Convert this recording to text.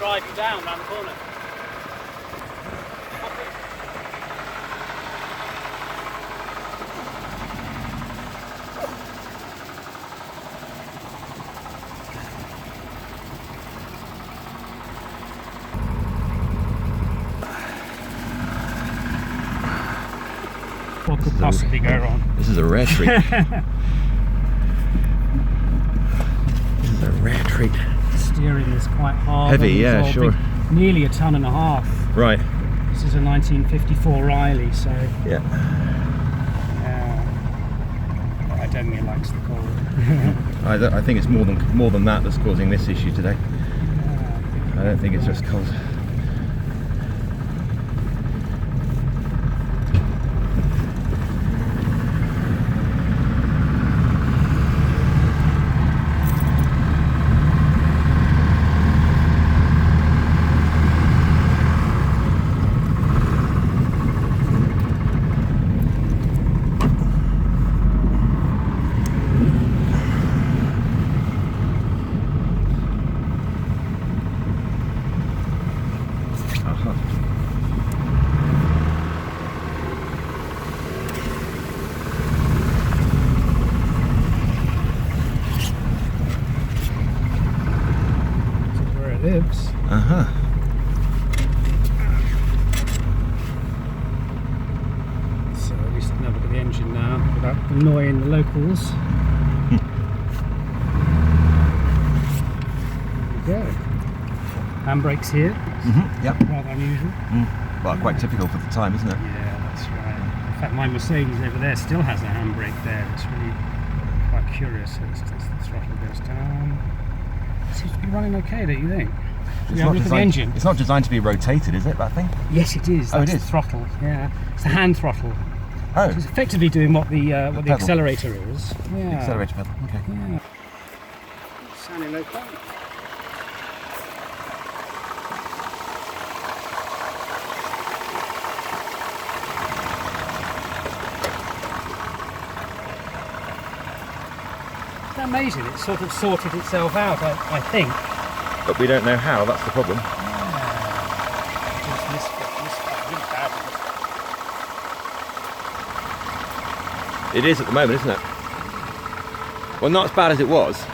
drive you down round the corner. What could possibly go wrong? This is a rare treat. This is a rare treat. The steering is quite hard. Heavy, yeah, sure. Nearly 1.5 tons. Right. This is a 1954 Riley, so Yeah. I don't think it likes the cold. I think it's more than that that's causing this issue today. I don't think it's just cold. Lives. So at least I can have a look at the engine now without annoying the locals. There we go. Handbrakes here. Yep. Rather unusual. Well, quite typical for the time, isn't it? Yeah, that's right. In fact, my Mercedes over there still has a handbrake there. It's really quite curious. So it's just the throttle goes down. It seems to be running okay, don't you think? It's not designed to be rotated, is it, that thing? Yes, it is. Oh, That's it is? the throttle, yeah. It's the hand throttle. Oh. It's effectively doing what the pedal. accelerator is. Yeah. Accelerator pedal, okay. Yeah. Sounding okay. It's amazing. It's sort of sorted itself out, I think. But we don't know how, that's the problem. It is at the moment, isn't it? Well, not as bad as it was.